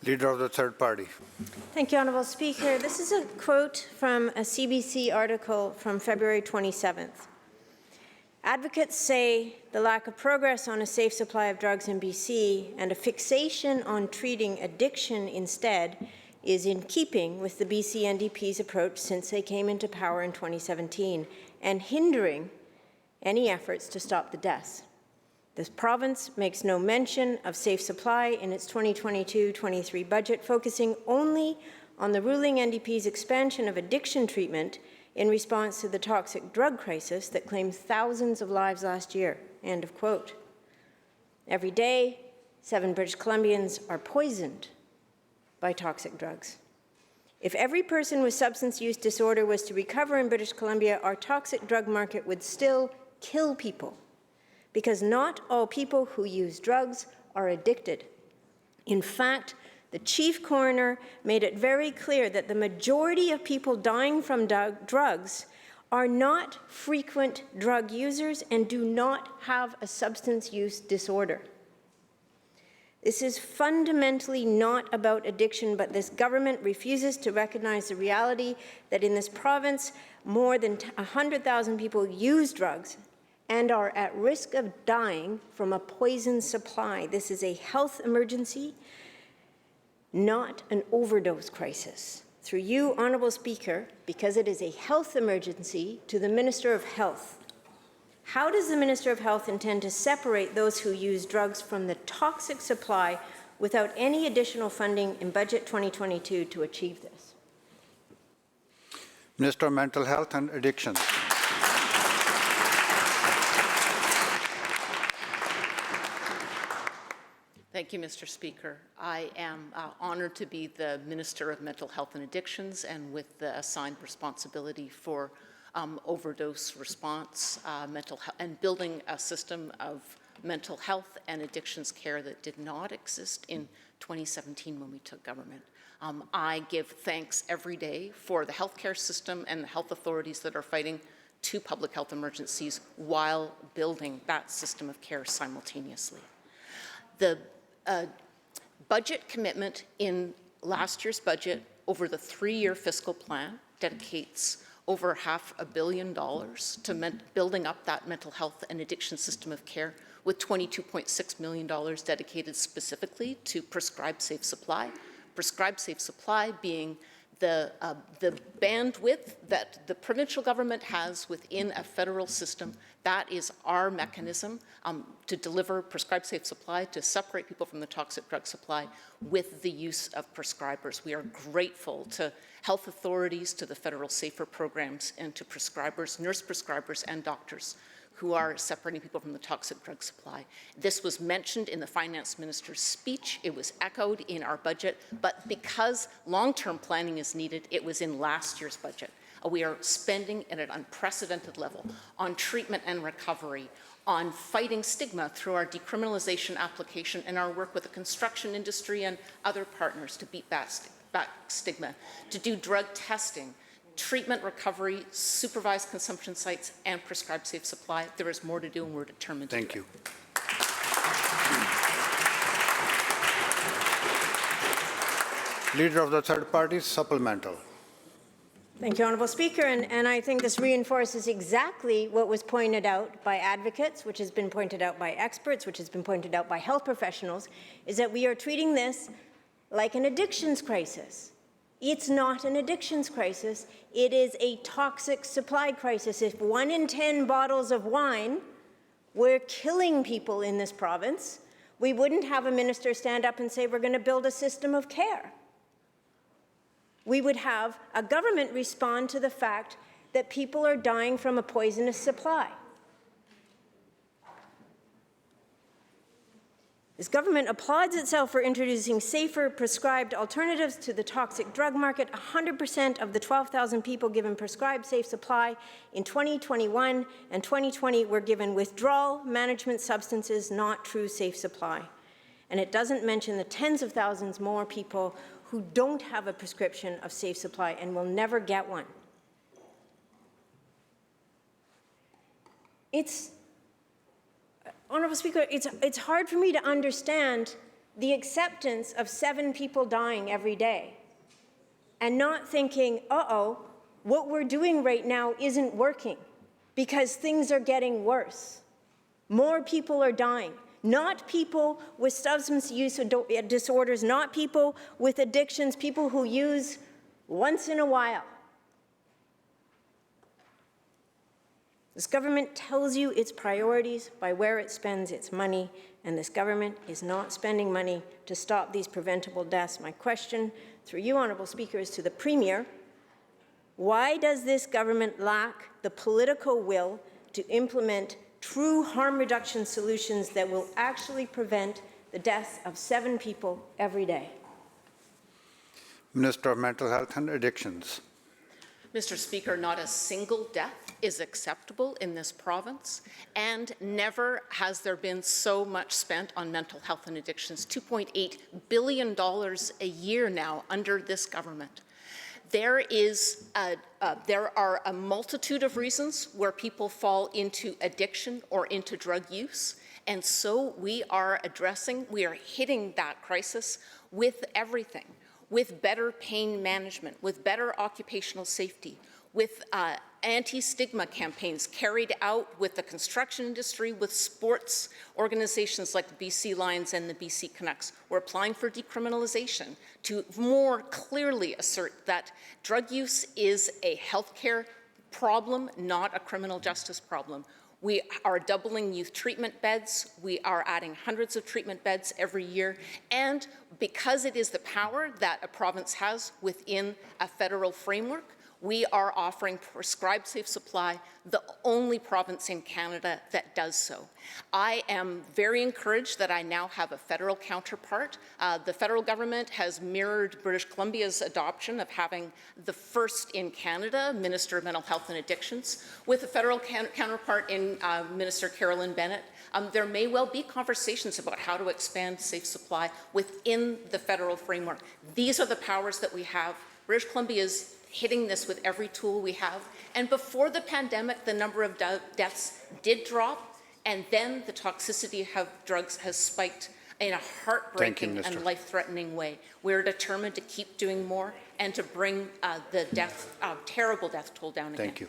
Leader of the third party. Thank you, Honourable Speaker. This is a quote from a CBC article from February 27th. Advocates say the lack of progress on a safe supply of drugs in BC and a fixation on treating addiction instead is in keeping with the BC NDP's approach since they came into power in 2017 and hindering any efforts to stop the deaths. This province makes no mention of safe supply in its 2022-23 budget, focusing only on the ruling NDP's expansion of addiction treatment in response to the toxic drug crisis that claimed thousands of lives last year. End of quote. Every day, 7 British Columbians are poisoned by toxic drugs. If every person with substance use disorder was to recover in British Columbia, our toxic drug market would still kill people, because not all people who use drugs are addicted. In fact, the chief coroner made it very clear that the majority of people dying from drugs are not frequent drug users and do not have a substance use disorder. This is fundamentally not about addiction, but this government refuses to recognize the reality that in this province, more than 100,000 people use drugs and are at risk of dying from a poison supply. This is a health emergency, not an overdose crisis. Through you, Honourable Speaker, because it is a health emergency, to the Minister of Health. How does the Minister of Health intend to separate those who use drugs from the toxic supply without any additional funding in Budget 2022 to achieve this? Minister of Mental Health and Addictions. Thank you, Mr. Speaker. I am honoured to be the Minister of Mental Health and Addictions and with the assigned responsibility for overdose response, mental health, and building a system of mental health and addictions care that did not exist in 2017 when we took government. I give thanks every day for the healthcare system and the health authorities that are fighting 2 public health emergencies while building that system of care simultaneously. The budget commitment in last year's budget over the 3-year fiscal plan dedicates over $500 million to building up that mental health and addiction system of care, with $22.6 million dedicated specifically to prescribed safe supply. Prescribed safe supply being the bandwidth that the provincial government has within a federal system. That is our mechanism to deliver prescribed safe supply, to separate people from the toxic drug supply with the use of prescribers. We are grateful to health authorities, to the federal SAFER programs, and to prescribers, nurse prescribers, and doctors who are separating people from the toxic drug supply. This was mentioned in the finance minister's speech. It was echoed in our budget, but because long-term planning is needed, it was in last year's budget. We are spending at an unprecedented level on treatment and recovery, on fighting stigma through our decriminalization application and our work with the construction industry and other partners to beat back stigma, to do drug testing, treatment recovery, supervised consumption sites, and prescribed safe supply. There is more to do, and we're determined to do it. Thank you. Leader of the third party, supplemental. Thank you, Honourable Speaker. And I think this reinforces exactly what was pointed out by advocates, which has been pointed out by experts, which has been pointed out by health professionals, is that we are treating this like an addictions crisis. It's not an addictions crisis. It is a toxic supply crisis. If 1 in 10 bottles of wine were killing people in this province, we wouldn't have a minister stand up and say we're going to build a system of care. We would have a government respond to the fact that people are dying from a poisonous supply. This government applauds itself for introducing safer prescribed alternatives to the toxic drug market. 100% of the 12,000 people given prescribed safe supply in 2021 and 2020 were given withdrawal management substances, not true safe supply. And it doesn't mention the tens of thousands more people who don't have a prescription of safe supply and will never get one. Honourable Speaker, it's hard for me to understand the acceptance of 7 people dying every day and not thinking, uh-oh, what we're doing right now isn't working because things are getting worse. More people are dying. Not people with substance use disorders, not people with addictions, people who use once in a while. This government tells you its priorities by where it spends its money, and this government is not spending money to stop these preventable deaths. My question, through you, Honourable Speaker, is to the Premier. Why does this government lack the political will to implement true harm reduction solutions that will actually prevent the deaths of 7 people every day? Minister of Mental Health and Addictions. Mr. Speaker, not a single death is acceptable in this province, and never has there been so much spent on mental health and addictions, $2.8 billion a year now under this government. There are a multitude of reasons where people fall into addiction or into drug use, and so we are hitting that crisis with everything, with better pain management, with better occupational safety, with anti-stigma campaigns carried out with the construction industry, with sports organizations like the BC Lions and the BC Canucks. We're applying for decriminalization to more clearly assert that drug use is a healthcare problem, not a criminal justice problem. We are doubling youth treatment beds. We are adding hundreds of treatment beds every year. And because it is the power that a province has within a federal framework, we are offering prescribed safe supply, the only province in Canada that does so. I am very encouraged that I now have a federal counterpart. The federal government has mirrored British Columbia's adoption of having the first in Canada Minister of Mental Health and Addictions. With a federal counterpart in Minister Carolyn Bennett, there may well be conversations about how to expand safe supply within the federal framework. These are the powers that we have. British Columbia is hitting this with every tool we have. And before the pandemic, the number of deaths did drop, and then the toxicity of drugs has spiked in a heartbreaking and life-threatening way. We're determined to keep doing more and to bring the terrible death toll down again. Thank you.